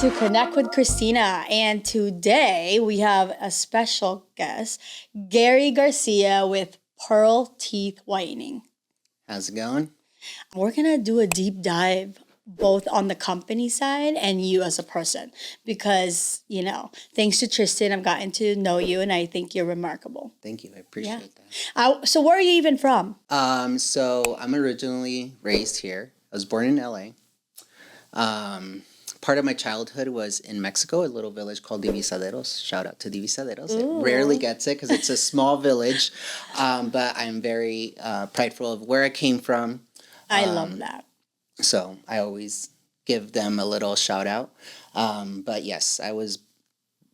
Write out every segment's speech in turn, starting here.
to Connect with Christina. And today we have a special guest, Garcia with Pearl Teeth Whitening. How's it going? We're going to do a deep dive both on the company side and you as a person because, thanks to Tristan, I've gotten to know you and I think you're remarkable. Thank you. I appreciate that. So where are you even from? So I'm originally raised here. I was born in LA. Part of my childhood was in Mexico, a little village called Divisaderos. Shout out to Divisaderos. It rarely gets it because it's a small village, but I'm very prideful of where I came from. I love that. So I always give them a little shout out. But yes, I was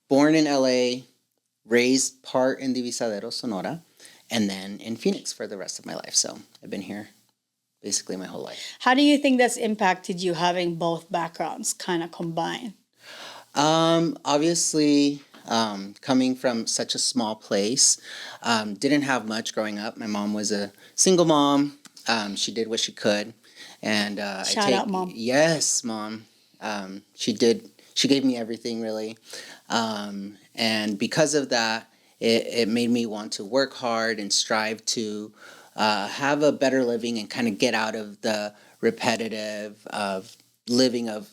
born in LA, raised part in Divisaderos, Sonora, and then in Phoenix for the rest of my life. So I've been here basically my whole life. How do you think that's impacted you having both backgrounds kind of combined? Obviously, coming from such a small place, didn't have much growing up. My mom was a single mom. She did what she could. And Shout out, Mom. Yes, Mom. She gave me everything, really. And because of that, it made me want to work hard and strive to have a better living and kind of get out of the repetitive of living of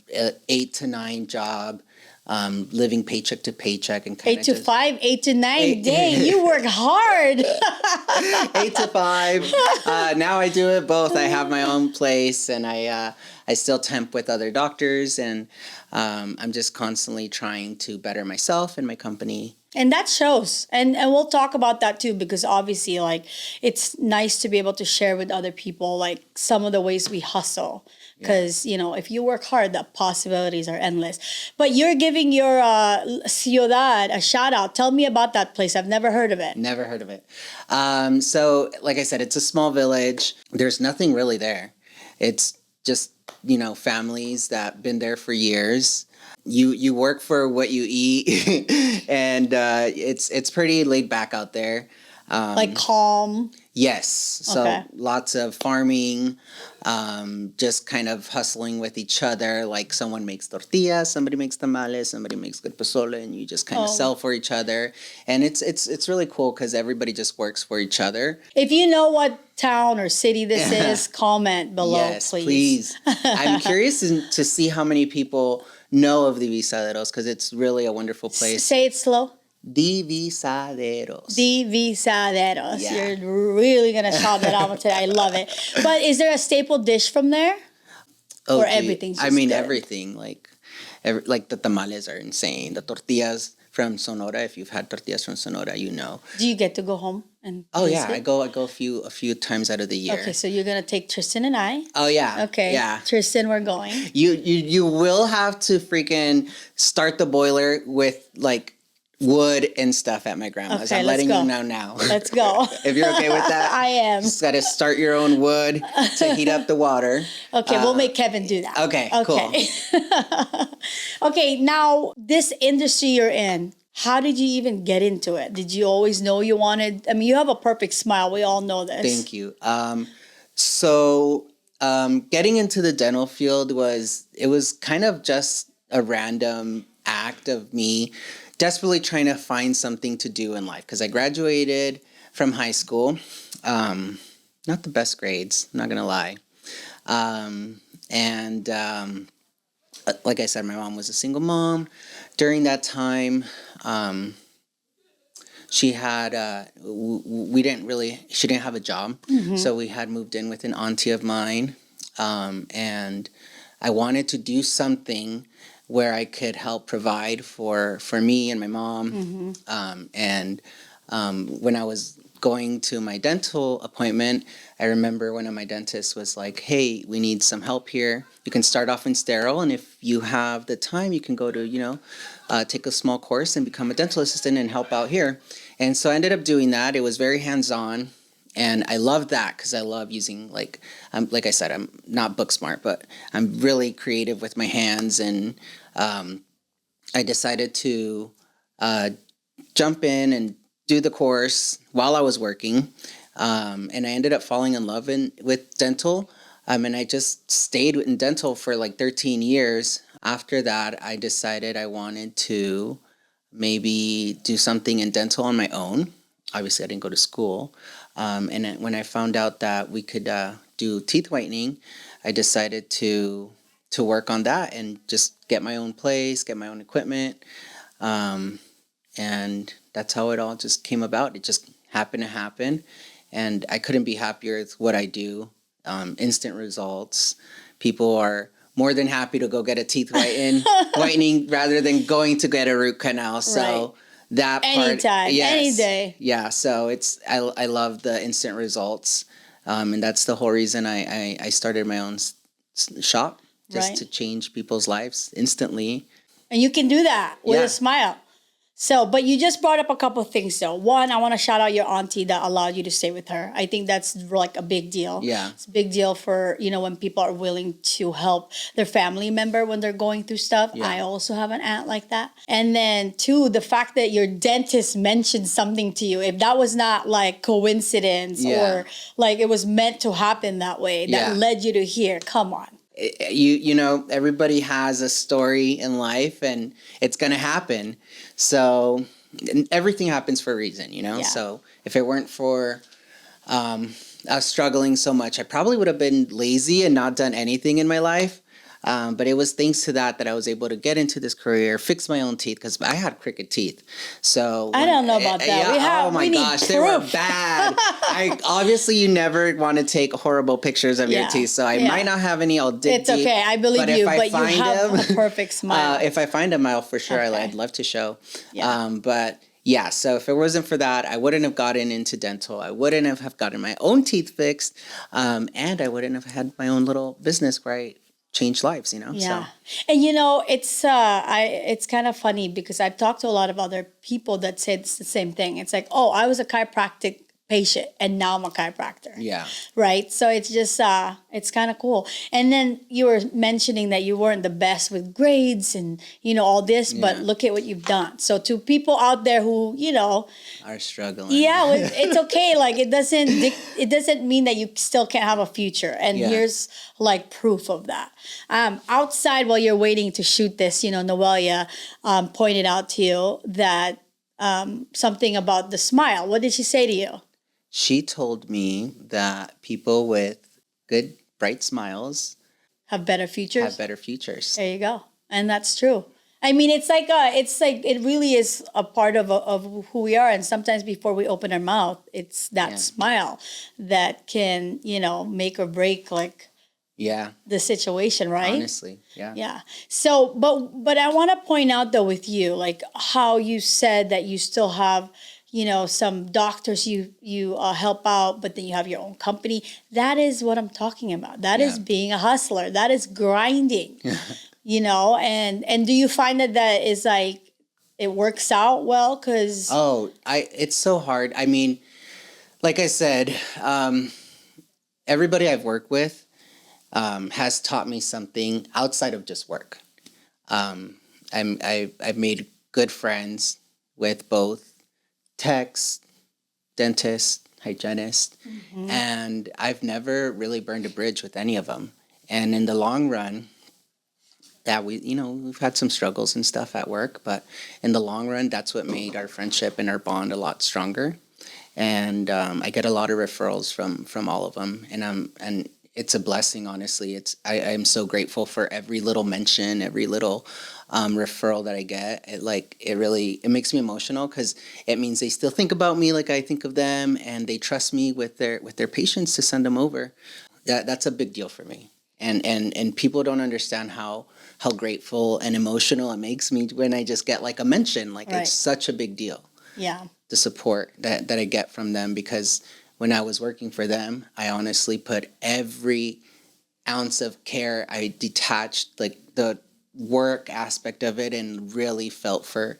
8 to 9 job, living paycheck to paycheck and kind 8 to 5, 8 to 9. Dang, you work hard. 8 to 5. Now I do it both. I have my own place and I still temp with other doctors and I'm just constantly trying to better myself and my company. And that shows. And we'll talk about that too, because obviously it's nice to be able to share with other people some of the ways we hustle. Because, if you work hard, the possibilities are endless. But you're giving your ciudad a shout out. Tell me about that place. I've never heard of it. Never heard of it. So, like I said, it's a small village. There's nothing really there. It's just, families that been there for years. You work for what you eat, and it's pretty laid back out there. Calm. Yes. So lots of farming, just kind of hustling with each other. Like someone makes tortillas, somebody makes tamales, somebody makes good pozole, and you just kind of sell for each other. And it's really cool because everybody just works for each other. If you know what town or city this is, comment below, yes, please. I'm curious to see how many people know of Divisaderos because it's really a wonderful place. Say it slow. Divisaderos. Divisaderos. Yeah. You're really going to shout that out today. I love it. But is there a staple dish from there? Oh, or everything's just good? Everything. Like the tamales are insane. The tortillas from Sonora, if you've had tortillas from Sonora, you know. Do you get to go home and Oh yeah, I go a few times out of the year. Okay, so you're gonna take Tristan and I. Oh yeah. Okay. Yeah. Tristan, we're going. You will have to freaking start the boiler with wood and stuff at my grandma's. Okay, I'm letting go. you know now. Let's go. If you're okay with that. I am. Just got to start your own wood to heat up the water. Okay, we'll make Kevin do that. Okay. Cool. Okay, now this industry you're in, how did you even get into it? Did you always know you wanted? I mean, you have a perfect smile. We all know this. Thank you. So getting into the dental field was kind of just a random act of me desperately trying to find something to do in life because I graduated from high school. Not the best grades, I'm not going to lie. Like I said, my mom was a single mom. During that time, she had, she didn't have a job. Mm-hmm. So we had moved in with an auntie of mine. And I wanted to do something where I could help provide for me and my mom. Mm-hmm. When I was going to my dental appointment, I remember one of my dentists was like, hey, we need some help here. You can start off in sterile, and if you have the time, you can go to, take a small course and become a dental assistant and help out here. And so I ended up doing that. It was very hands-on. And I love that because I love using, like I said, I'm not book smart, but I'm really creative with my hands. And I decided to jump in and do the course while I was working. And I ended up falling in love with dental. And I just stayed in dental for like 13 years. after that, I decided I wanted to maybe do something in dental on my own. Obviously, I didn't go to school. And when I found out that we could do teeth whitening, I decided to work on that and just get my own place, get my own equipment. And that's how it all just came about. It just happened to happen. And I couldn't be happier with what I do. Instant results. People are more than happy to go get a teeth whitening rather than going to get a root canal. So that part, anytime, any day. Yeah. So I love the instant results. And that's the whole reason I started my own shop, just to change people's lives instantly. And you can do that with a smile. So, but you just brought up a couple of things though. One, I want to shout out your auntie that allowed you to stay with her. I think that's like a big deal. Yeah. It's a big deal for, when people are willing to help their family member when they're going through stuff. Yeah. I also have an aunt like that. And then two, the fact that your dentist mentioned something to you, if that was not like coincidence or like it was meant to happen that way, that led you to here, come on. Everybody has a story in life and it's going to happen. So everything happens for a reason, So if it weren't for us struggling so much, I probably would have been lazy and not done anything in my life. But it was thanks to that I was able to get into this career, fix my own teeth, because I had crooked teeth. So I don't know about that. We need proof. They were bad. Obviously, you never want to take horrible pictures of your teeth, so I might not have any. I'll dig It's okay. deep, I believe you, but you have a perfect smile. If I find them, I'll for sure. I'd love to show. Yeah. So if it wasn't for that, I wouldn't have gotten into dental. I wouldn't have gotten my own teeth fixed, and I wouldn't have had my own little business where I change lives, Yeah. So. And it's kind of funny because I've talked to a lot of other people that said it's the same thing. It's like, oh, I was a chiropractic patient and now I'm a chiropractor. Yeah. Right. So it's just it's kind of cool. And then you were mentioning that you weren't the best with grades and all this, but look at what you've done. So to people out there who are struggling, it's okay. Like it doesn't mean that you still can't have a future. And here's like proof of that. Outside while you're waiting to shoot this, Noelia pointed out to you that something about the smile. What did she say to you? She told me that people with good, bright smiles have better futures. There you go. And that's true. I mean, it's like it really is a part of who we are. And sometimes before we open our mouth, it's that smile that can, make or break the situation, right? Honestly, yeah. Yeah. So, but I want to point out though with you, like how you said that you still have, some doctors you help out, but then you have your own company. That is what I'm talking about. That is being a hustler. That is grinding, and do you find that is like, it works out well? Cause it's so hard. I mean, like I said, everybody I've worked with, has taught me something outside of just work. I've made good friends with both techs, dentists, hygienists, and I've never really burned a bridge with any of them. And in the long run, we've had some struggles and stuff at work, but in the long run, that's what made our friendship and our bond a lot stronger. And I get a lot of referrals from all of them, and it's a blessing, honestly. I'm so grateful for every little mention, every little referral that I get. It makes me emotional because it means they still think about me like I think of them, and they trust me with their patients to send them over. That's a big deal for me. And people don't understand how grateful and emotional it makes me when I just get like a mention. It's such a big deal. Yeah. The support that I get from them, because when I was working for them, I honestly put every ounce of care. I detached the work aspect of it and really felt for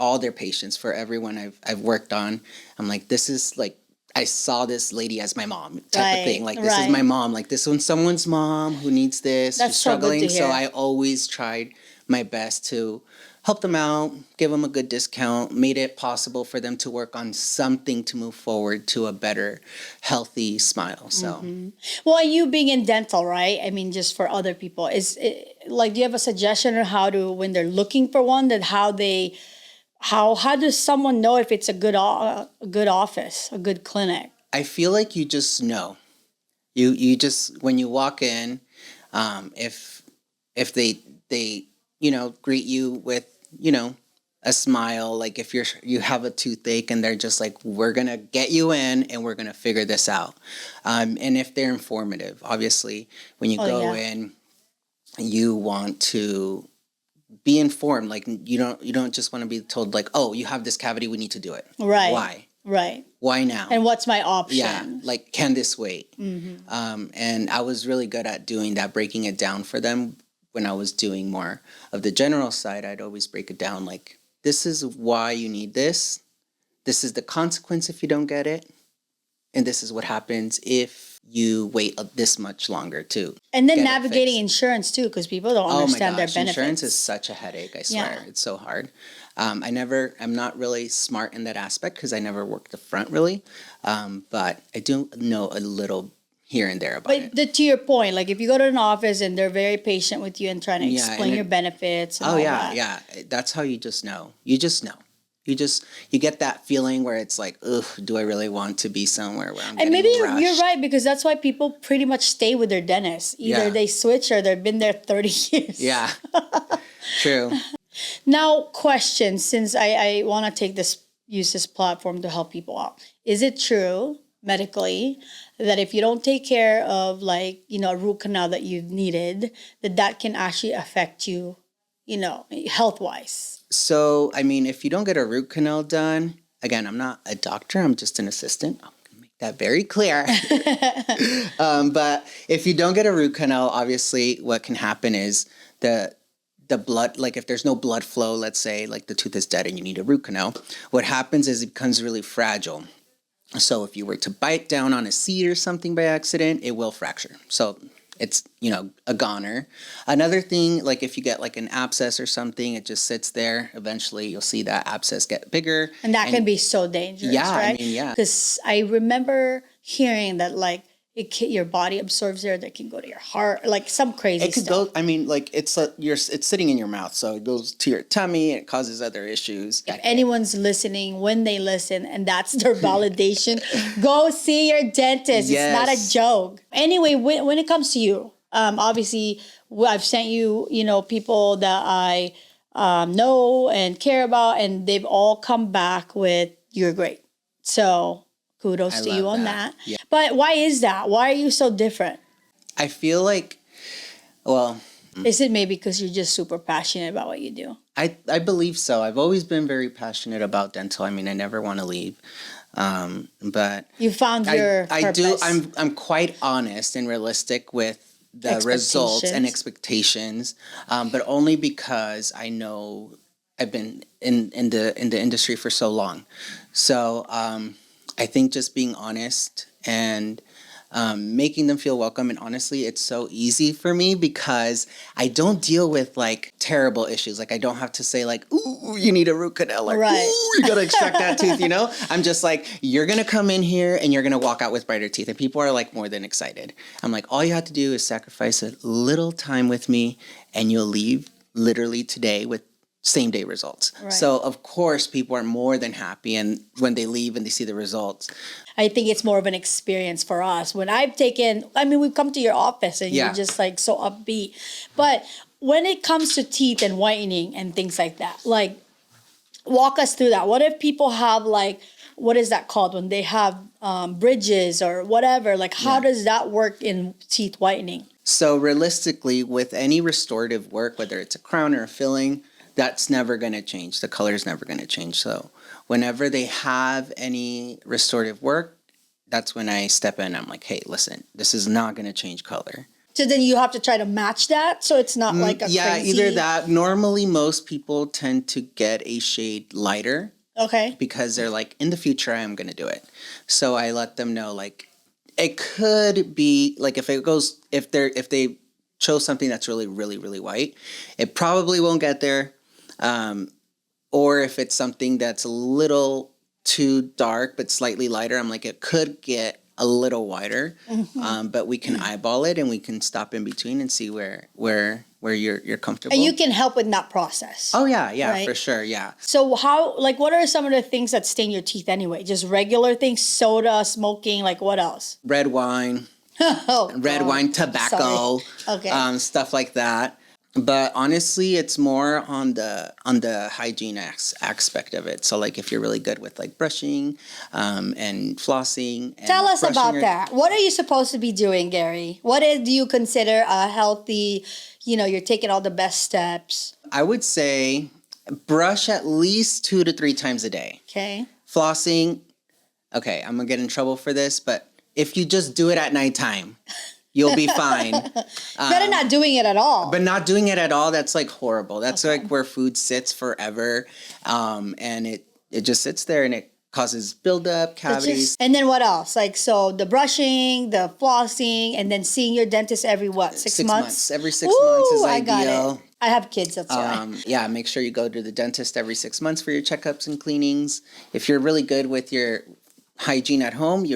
all their patients, for everyone I've worked on. I'm like, this is like, I saw this lady as my mom type of thing. Like, this is my mom. Like, this one's someone's mom who needs this, who's struggling. So I always tried my best to helped them out, give them a good discount, made it possible for them to work on something to move forward to a better, healthy smile. So, Well, and you being in dental, right? I mean, just for other people, is it, like, do you have a suggestion on how to, when they're looking for one, that how does someone know if it's a good office, a good clinic? I feel like you just know. You just, when you walk in, if they greet you with a smile, like if you have a toothache and they're just like, we're gonna get you in and we're gonna figure this out, and if they're informative, obviously when you go in, you want to be informed. Like you don't just want to be told like, oh, you have this cavity, we need to do it. Right. Why? Right. Why now? And what's my option? Yeah, like, can this wait? And I was really good at doing that, breaking it down for them. When I was doing more of the general side, I'd always break it down like, this is why you need this. This is the consequence if you don't get it. And this is what happens if you wait this much longer too. And then navigating insurance too, because people don't understand their benefits. Insurance is such a headache, I swear. It's so hard. I'm not really smart in that aspect because I never worked the front really. But I do know a little here and there about it. But to your point, like if you go to an office and they're very patient with you and trying to explain your benefits and all that. Yeah. That's how you just know. You just know. You get that feeling where it's like, ugh, do I really want to be somewhere where I'm getting rushed? You're right, because that's why people pretty much stay with their dentist. Either they switch or they've been there 30 years. Yeah, true. Now, question, since I want to use this platform to help people out. Is it true medically that if you don't take care of like, a root canal that you've needed, that can actually affect you, health-wise? So, I mean, if you don't get a root canal done, again, I'm not a doctor, I'm just an assistant. I'm going to make that very clear. But if you don't get a root canal, obviously what can happen is the blood, like if there's no blood flow, let's say like the tooth is dead and you need a root canal, what happens is it becomes really fragile. So if you were to bite down on a seed or something by accident, it will fracture. So it's, a goner. Another thing, like if you get like an abscess or something, it just sits there. Eventually you'll see that abscess get bigger. And that can be so dangerous, right? I mean, yeah. Because I remember hearing that like your body absorbs there, that can go to your heart, like some crazy stuff. It could go, I mean, like it's sitting in your mouth, so it goes to your tummy, it causes other issues. If anyone's listening, when they listen and that's their validation, go see your dentist. Yes. It's not a joke. Anyway, when it comes to you, obviously I've sent you, people that I know and care about, and they've all come back with, you're great. So kudos to you on that. Yeah. But why is that? Why are you so different? I feel like, well... Is it maybe because you're just super passionate about what you do? I believe so. I've always been very passionate about dental. I mean, I never want to leave. But... You found your purpose. I'm quite honest and realistic with the results and expectations. But only because I know I've been in the industry for so long. So... I think just being honest and making them feel welcome. And honestly, it's so easy for me because I don't deal with like terrible issues. Like I don't have to say like, ooh, you need a root canal. Like, right. Ooh, you got to extract that tooth, I'm just like, you're going to come in here and you're going to walk out with brighter teeth. And people are like more than excited. I'm like, all you have to do is sacrifice a little time with me and you'll leave literally today with same day results. Right. So of course people are more than happy, and when they leave and they see the results. I think it's more of an experience for us. When we've come to your office and you're just like so upbeat. But when it comes to teeth and whitening and things like that, like walk us through that. What if people have like, what is that called when they have bridges or whatever? Like how does that work in teeth whitening? So realistically, with any restorative work, whether it's a crown or a filling, that's never going to change. The color is never going to change. So whenever they have any restorative work, that's when I step in. I'm like, hey, listen, this is not going to change color. So then you have to try to match that, so it's not like a crazy... either that. Normally, most people tend to get a shade lighter. Okay. Because they're like, in the future, I am going to do it. So I let them know, like, it could be, like, if they chose something that's really, really, really white, it probably won't get there. Or if it's something that's a little too dark but slightly lighter, I'm like, it could get a little wider, but we can eyeball it and we can stop in between and see where you're comfortable. And you can help in that process. Oh yeah, right? For sure, yeah. So what are some of the things that stain your teeth anyway? Just regular things, soda, smoking, like what else? Red wine, tobacco, Okay. stuff like that. But honestly, it's more on the hygiene aspect of it. So like if you're really good with like brushing and flossing. And Tell us about your... that. What are you supposed to be doing, Gary? Do you consider a healthy, you're taking all the best steps? I would say brush at least 2 to 3 times a day. Okay. Flossing, okay, I'm going to get in trouble for this, but if you just do it at nighttime... You'll be fine. Better not doing it at all. But not doing it at all, that's like horrible. That's like where food sits forever. And it just sits there and it causes buildup, cavities. And then what else? Like, so the brushing, the flossing, and then seeing your dentist every 6 months? Every 6 months is ideal. I got it. I have kids, that's why. Yeah, make sure you go to the dentist every 6 months for your checkups and cleanings. If you're really good with your hygiene at home,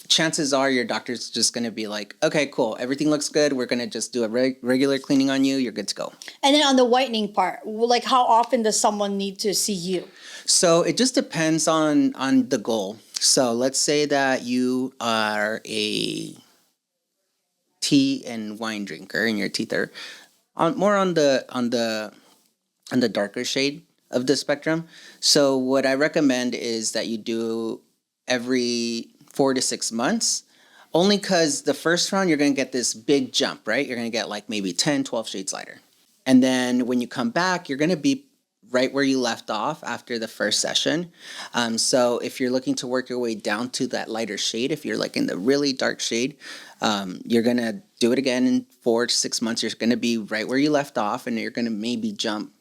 chances are your doctor's just going to be like, okay, cool. Everything looks good. We're going to just do a regular cleaning on you. You're good to go. And then on the whitening part, like how often does someone need to see you? So it just depends on the goal. So let's say that you are a tea and wine drinker and your teeth are more on the darker shade of the spectrum. So what I recommend is that you do every 4 to 6 months, only because the first round you're going to get this big jump, right? You're going to get like maybe 10, 12 shades lighter. And then when you come back, you're going to be right where you left off after the first session. So if you're looking to work your way down to that lighter shade, if you're like in the really dark shade, you're going to do it again in 4 to 6 months. You're going to be right where you left off and you're going to maybe jump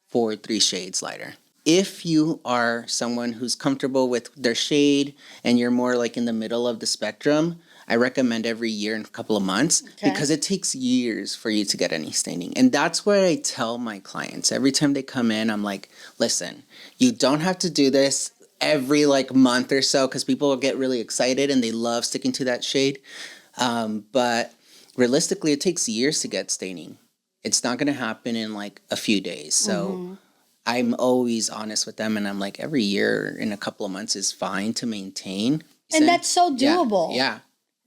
4 or 3 shades lighter. If you are someone who's comfortable with their shade and you're more like in the middle of the spectrum, I recommend every year and a couple of months because it takes years for you to get any staining. And that's what I tell my clients. Every time they come in, I'm like, listen, you don't have to do this every like month or so because people get really excited and they love sticking to that shade. But realistically, it takes years to get staining. It's not going to happen in like a few days. So I'm always honest with them and I'm like, every year in a couple of months is fine to maintain. And that's so doable. Yeah.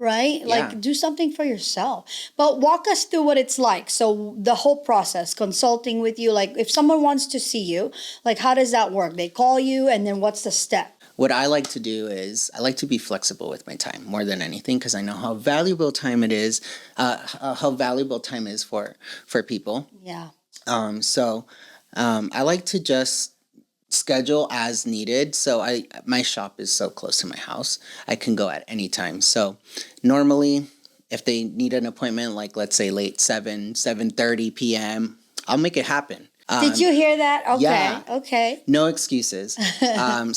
Right? Like do something for yourself. But walk us through what it's like. So the whole process, consulting with you, like if someone wants to see you, like how does that work? They call you and then what's the step? What I like to do is I like to be flexible with my time more than anything because I know how valuable time it is, for people. Yeah. I like to just schedule as needed. So my shop is so close to my house. I can go at any time. So normally if they need an appointment, like let's say late 7:30 p.m., I'll make it happen. Did you hear that? Okay. Yeah. Okay. No excuses.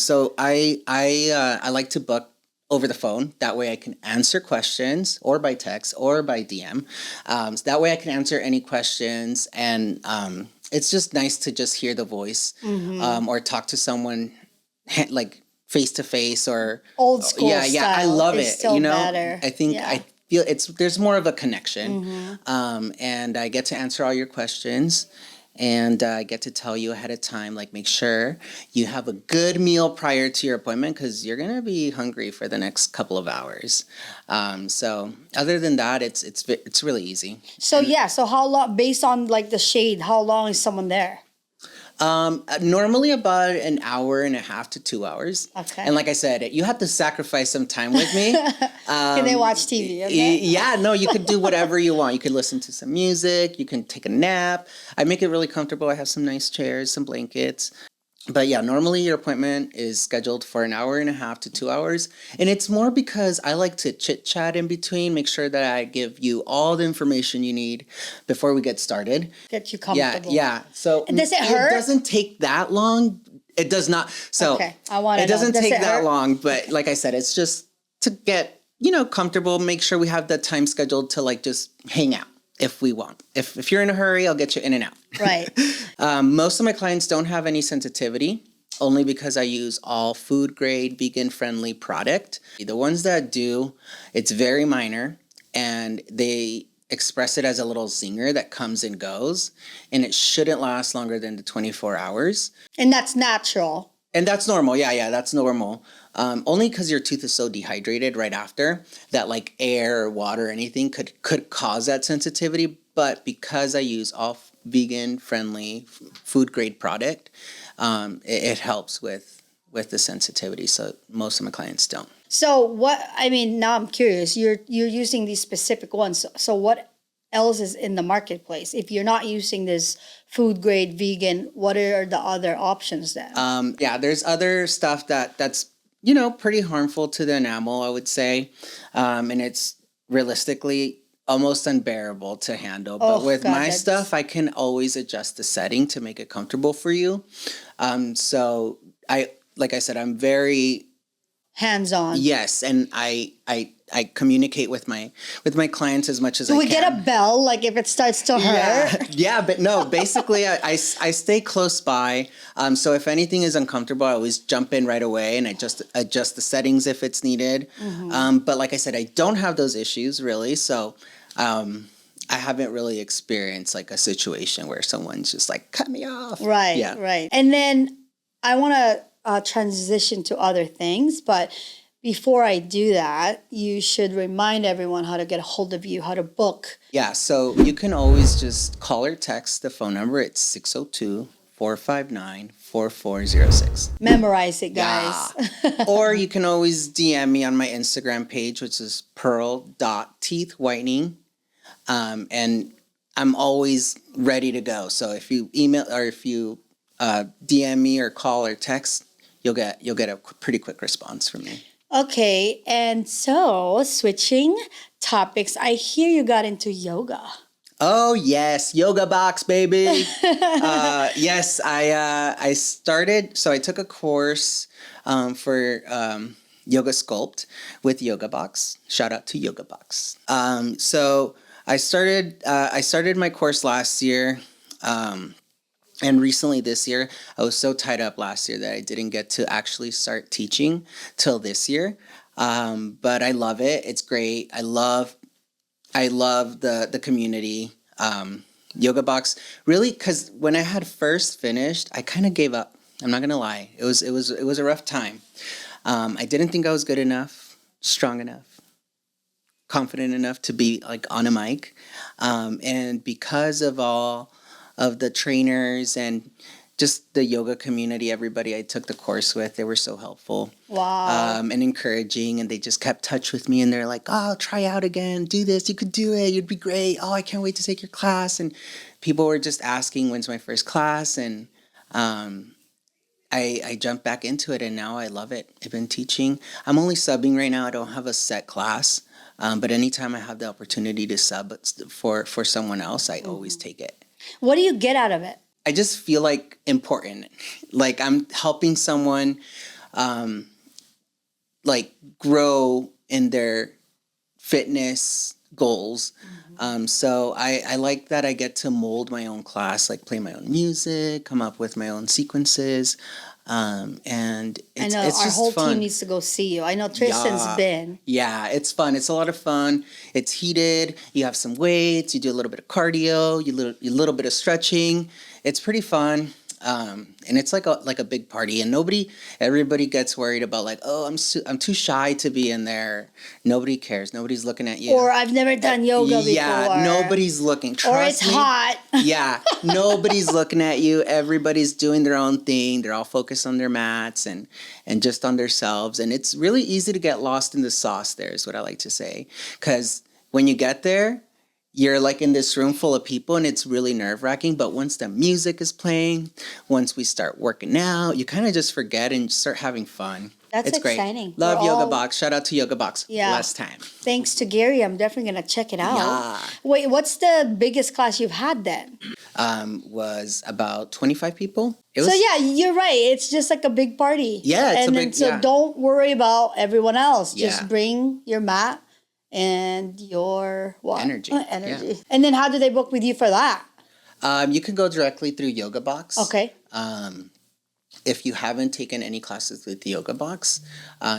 So I like to book over the phone. That way I can answer questions or by text or by DM. So that way I can answer any questions and, it's just nice to just hear the voice, or talk to someone like face to face or old school. Yeah, I love it. Still better. I think I feel there's more of a connection, and I get to answer all your questions. And I get to tell you ahead of time, like make sure you have a good meal prior to your appointment because you're gonna be hungry for the next couple of hours. So other than that, it's really easy. So so how long, based on like the shade, how long is someone there? Normally about an hour and a half to 2 hours. Okay. And like I said, you have to sacrifice some time with me. Can they watch TV? Okay? Yeah, no, you could do whatever you want. You could listen to some music. You can take a nap. I make it really comfortable. I have some nice chairs, some blankets. But yeah, normally your appointment is scheduled for an hour and a half to 2 hours. And it's more because I like to chit chat in between, make sure that I give you all the information you need before we get started. Get you comfortable. Yeah. So does it hurt? It doesn't take that long. It does not. So okay. I want to know. It doesn't take that hurt? long. But like I said, it's just to get, comfortable, make sure we have the time scheduled to like just hang out. if we want. If you're in a hurry, I'll get you in and out. Right. Most of my clients don't have any sensitivity, only because I use all food grade, vegan friendly product. The ones that do, it's very minor, and they express it as a little zinger that comes and goes, and it shouldn't last longer than the 24 hours. And that's natural. And that's normal. Yeah, that's normal. Only because your tooth is so dehydrated right after that, like air or water or anything could cause that sensitivity. But because I use all vegan friendly food grade product, it helps with the sensitivity. So most of my clients don't. So now I'm curious, you're using these specific ones. So what else is in the marketplace? If you're not using this food grade vegan, what are the other options then? There's other stuff that's, pretty harmful to the enamel, I would say. And it's realistically almost unbearable to handle. But with my stuff, I can always adjust the setting to make it comfortable for you. So like I said, I'm very hands-on. Yes, and I communicate with my clients as much as I can. Do we get a bell, like if it starts to hurt? Yeah, but no, basically I stay close by. So if anything is uncomfortable, I always jump in right away and I just adjust the settings if it's needed. Mm-hmm. But like I said, I don't have those issues really. So I haven't really experienced like a situation where someone's just like, cut me off. Right, yeah. Right. And then I want to transition to other things, but before I do that, you should remind everyone how to get a hold of you, how to book. Yeah, so you can always just call or text the phone number. It's 602-459-4406. Memorize it, guys. Yeah. Or you can always DM me on my Instagram page, which is pearl.teethwhitening. And I'm always ready to go. So if you email or if you DM me or call or text, you'll get a pretty quick response from me. Okay, and so switching topics, I hear you got into yoga. Oh yes, yoga box, baby. Yes, I started. So I took a course for yoga sculpt with Yoga Box. Shout out to Yoga Box. So I started my course last year. And recently this year, I was so tied up last year that I didn't get to actually start teaching till this year. But I love it. It's great. I love the community. Yoga Box, really, because when I had first finished, I kind of gave up. I'm not gonna lie. It was a rough time. I didn't think I was good enough, strong enough, confident enough to be like on a mic. And because of all of the trainers and just the yoga community, everybody I took the course with, they were so helpful. Wow. And encouraging, and they just kept touch with me, and they're like, oh, try out again, do this, you could do it, you'd be great, oh, I can't wait to take your class. And people were just asking when's my first class, and I jumped back into it, and now I love it. I've been teaching. I'm only subbing right now. I don't have a set class, but anytime I have the opportunity to sub for someone else, I always take it. What do you get out of it? I just feel like important. Like I'm helping someone like grow in their fitness goals. So I like that I get to mold my own class, like play my own music, come up with my own sequences. And it's I know our just whole fun. team needs to go see you. I know Tristan's been. Yeah, it's fun. It's a lot of fun. It's heated. You have some weights. You do a little bit of cardio. You little bit of stretching. It's pretty fun. And it's like a big party, and everybody gets worried about like, oh, I'm too shy to be in there. Nobody cares. Nobody's looking at you. Or I've never done yoga before. Yeah, nobody's looking. Trust or it's me. hot. Yeah, nobody's looking at you. Everybody's doing their own thing. They're all focused on their mats and just on themselves. And it's really easy to get lost in the sauce there, is what I like to say. Because when you get there, you're like in this room full of people, and it's really nerve-wracking. But once the music is playing, once we start working out, you kind of just forget and start having fun. That's it's exciting. Great. Love Yoga Box. Shout out to Yoga Box. Yeah. Last time. Thanks to Gary, I'm definitely going to check it out. Yeah. Wait, what's the biggest class you've had then? Was about 25 people. So yeah, you're right. It's just like a big party. Yeah, it's a big. So don't worry about everyone else. Yeah. Just bring your mat and your what? Energy. Energy. Yeah. And then how do they book with you for that? You can go directly through Yoga Box. Okay. If you haven't taken any classes with Yoga Box,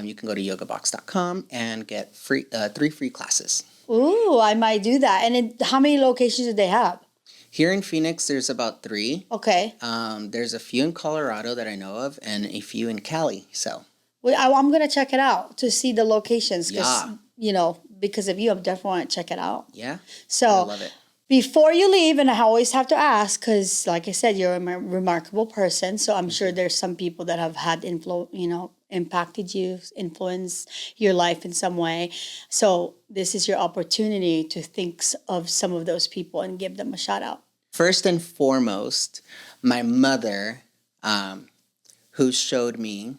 you can go to yogabox.com and get 3 free classes. Ooh, I might do that. And how many locations do they have? Here in Phoenix, there's about 3. Okay. There's a few in Colorado that I know of, and a few in Cali. So, Well, I'm gonna check it out to see the locations because Yeah. because of you, I definitely want to check it out. yeah, I So love it. before you leave, and I always have to ask because, like I said, you're a remarkable person. So I'm sure there's some people that have had impacted you, influenced your life in some way. So this is your opportunity to think of some of those people and give them a shout out. First and foremost, my mother, who showed me,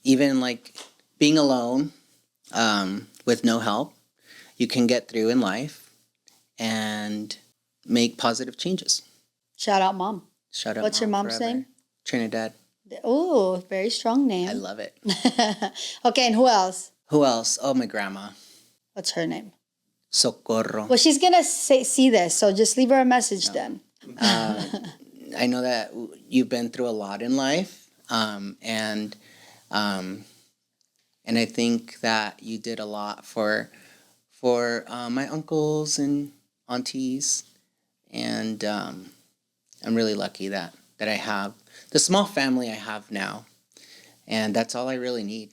even like being alone, with no help, you can get through in life and make positive changes. Shout out, Mom. Shout out. What's your mom's forever. name? Trinidad. Oh, very strong name. I love it. Okay, and who else? Who else? Oh, my grandma. What's her name? Socorro. Well, she's gonna see this, so just leave her a message then. I know that you've been through a lot in life, and I think that you did a lot for my uncles and aunties, and I'm really lucky that I have the small family I have now, and that's all I really need,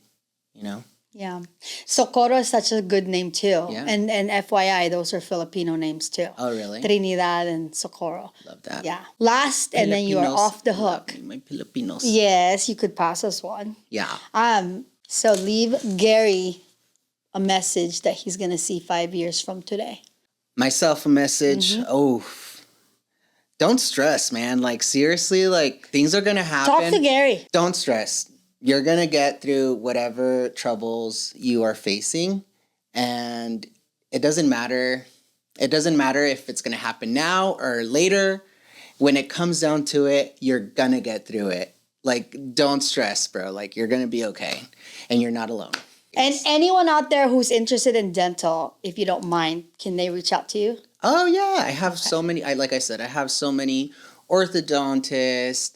you know. Yeah. Socorro is such a good name too. Yeah. And FYI, those are Filipino names too. Oh, really? Trinidad and Socorro. Love that. Yeah. Last, and then you are Filipinos off the love hook. me, my Filipinos. Yes, you could pass us one. Yeah. So leave Gary a message that he's gonna see 5 years from today. Myself a message. Oh, don't stress, man. Like, seriously, like, things are gonna happen. Talk to Gary. Don't stress. You're gonna get through whatever troubles you are facing, and it doesn't matter. It doesn't matter if it's gonna happen now or later. When it comes down to it, you're gonna get through it. Like, don't stress, bro. Like, you're gonna be okay, and you're not alone. And anyone out there who's interested in dental, if you don't mind, can they reach out to you? Oh yeah, I have so many. Like I said, I have so many orthodontists,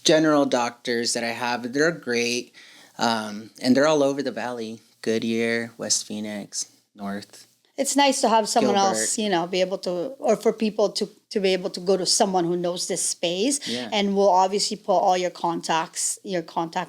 general doctors that I have. They're great, and they're all over the valley. Goodyear, West Phoenix, North. It's nice to have someone Gilbert. else, be able to, or for people to be able to go to someone who knows this space. Yeah. And we'll obviously put all your contact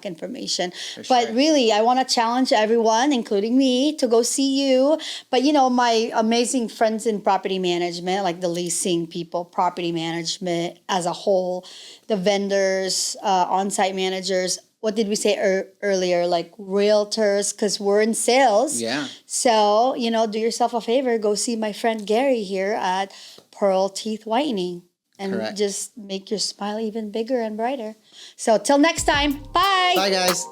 information. But sure. really, I want to challenge everyone, including me, to go see you. But, my amazing friends in property management, like the leasing people, property management as a whole, the vendors, on-site managers, what did we say earlier? Like realtors, because we're in sales. Yeah. So, do yourself a favor. Go see my friend Gary here at Pearl Teeth Whitening. And Correct. just make your smile even bigger and brighter. So, till next time. Bye. Bye, guys.